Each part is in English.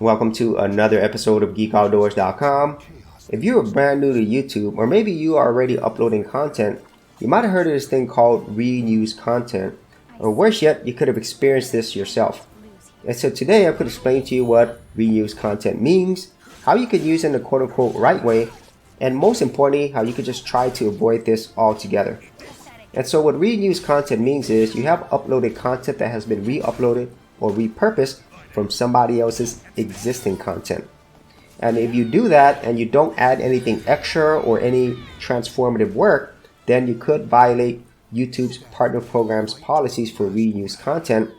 Welcome to another episode of GeekOutdoors.com. If you're brand new to YouTube, or maybe you are already uploading content, you might have heard of this thing called reuse content. Or worse yet, you could have experienced this yourself. And so today I could explain to you what reuse content means, how you could use it in the quote-unquote right way, and most importantly, how you could just try to avoid this altogether. And so what reuse content means is you have uploaded content that has been re-uploaded or repurposed from somebody else's existing content. And if you do that and you don't add anything extra or any transformative work, then you could violate YouTube's partner program's policies for reuse content.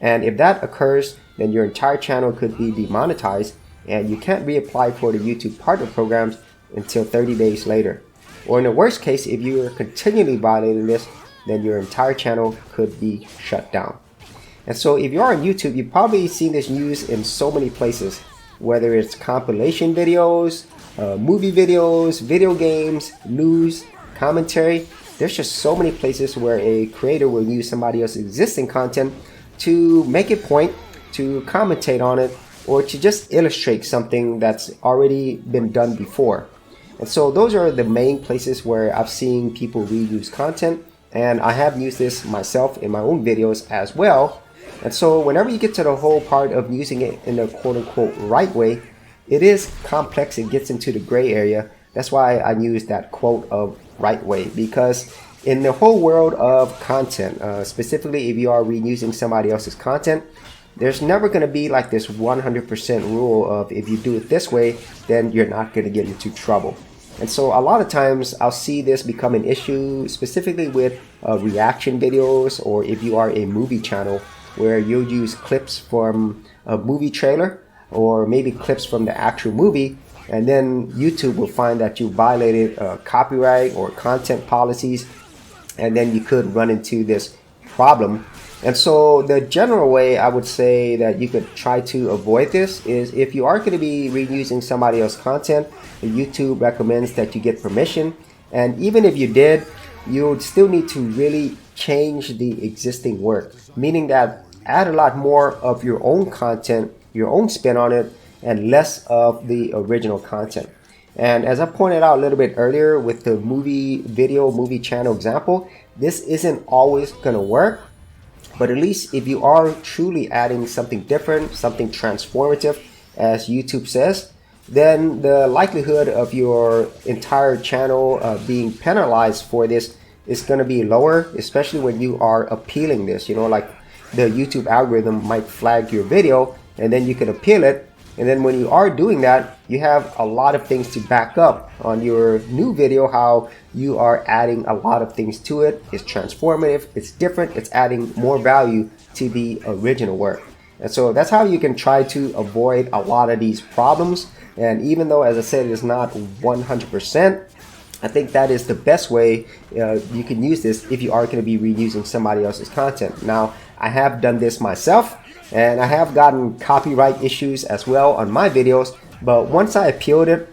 And if that occurs, then your entire channel could be demonetized and you can't reapply for the YouTube partner programs until 30 days later. Or in the worst case, if you are continually violating this, then your entire channel could be shut down. And so if you are on YouTube, you've probably seen this used in so many places, whether it's compilation videos, movie videos, video games, news, commentary. There's just so many places where a creator will use somebody else's existing content to make a point, to commentate on it, or to just illustrate something that's already been done before. And so those are the main places where I've seen people reuse content, and I have used this myself in my own videos as well. And so whenever you get to the whole part of using it in the quote-unquote right way, it is complex. It gets into the gray area. That's why I use that quote of right way, because in the whole world of content, specifically if you are reusing somebody else's content, there's never going to be like this 100% rule of if you do it this way, then you're not going to get into trouble. And so a lot of times I'll see this become an issue specifically with reaction videos, or if you are a movie channel where you'll use clips from a movie trailer or maybe clips from the actual movie, and then YouTube will find that you violated copyright or content policies, and then you could run into this problem. And so the general way I would say that you could try to avoid this is if you are going to be reusing somebody else's content, YouTube recommends that you get permission. And even if you did, you would still need to really change the existing work, meaning that add a lot more of your own content, your own spin on it, and less of the original content. And as I pointed out a little bit earlier with the movie channel example, this isn't always going to work. But at least if you are truly adding something different, something transformative, as YouTube says, then the likelihood of your entire channel being penalized for this is going to be lower, especially when you are appealing this. You know, like the YouTube algorithm might flag your video and then you can appeal it. And then when you are doing that, you have a lot of things to back up on your new video, how you are adding a lot of things to it. It's transformative, it's different, it's adding more value to the original work. And so that's how you can try to avoid a lot of these problems. And even though, as I said, it's not 100%, I think that is the best way you can use this if you are going to be reusing somebody else's content. Now, I have done this myself, and I have gotten copyright issues as well on my videos, but once I appealed it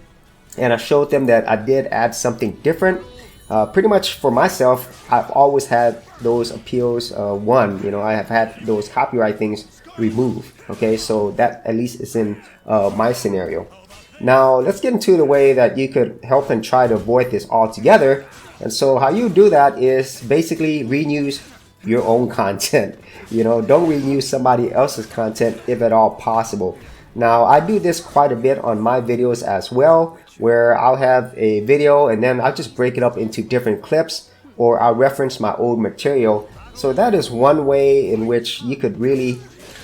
and I showed them that I did add something different, pretty much for myself, I've always had those appeals won. You know, I have had those copyright things removed. Okay, so that at least is in my scenario. Now, let's get into the way that you could help and try to avoid this altogether. And so how you do that is basically reuse your own content. You know, don't reuse somebody else's content if at all possible. Now, I do this quite a bit on my videos as well, where I'll have a video and then I'll just break it up into different clips, or I'll reference my old material. So that is one way in which you could really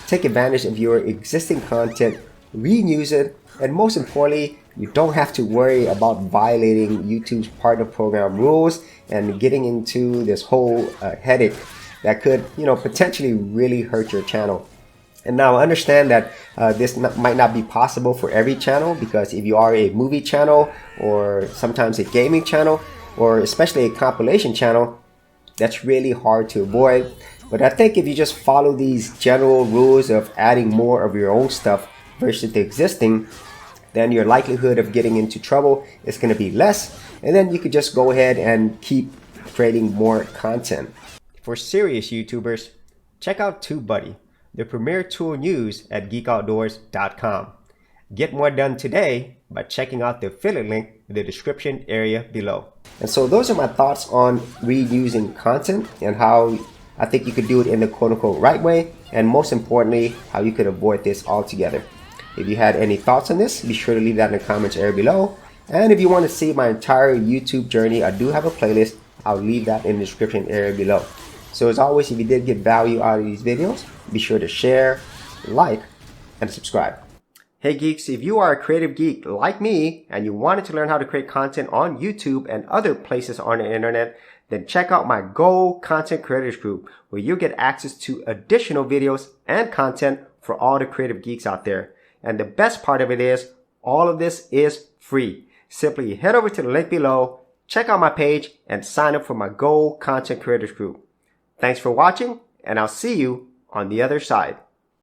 take advantage of your existing content, reuse it, and most importantly, you don't have to worry about violating YouTube's partner program rules and getting into this whole headache that could, you know, potentially really hurt your channel. And now understand that this might not be possible for every channel, because if you are a movie channel or sometimes a gaming channel, or especially a compilation channel, that's really hard to avoid. But I think if you just follow these general rules of adding more of your own stuff versus the existing, then your likelihood of getting into trouble is going to be less. And then you could just go ahead and keep creating more content. For serious YouTubers, check out TubeBuddy, the premier tool used at GeekOutdoors.com. Get more done today by checking out the affiliate link in the description area below. And so those are my thoughts on reusing content and how I think you could do it in the quote-unquote right way, and most importantly, how you could avoid this altogether. If you had any thoughts on this, be sure to leave that in the comments area below. And if you want to see my entire YouTube journey, I do have a playlist. I'll leave that in the description area below. So as always, if you did get value out of these videos, be sure to share, like, and subscribe. Hey geeks, if you are a creative geek like me and you wanted to learn how to create content on YouTube and other places on the internet, then check out my Go Content Creators group, where you'll get access to additional videos and content for all the creative geeks out there. And the best part of it is, all of this is free. Simply head over to the link below, check out my page, and sign up for my Go Content Creators group. Thanks for watching, and I'll see you on the other side.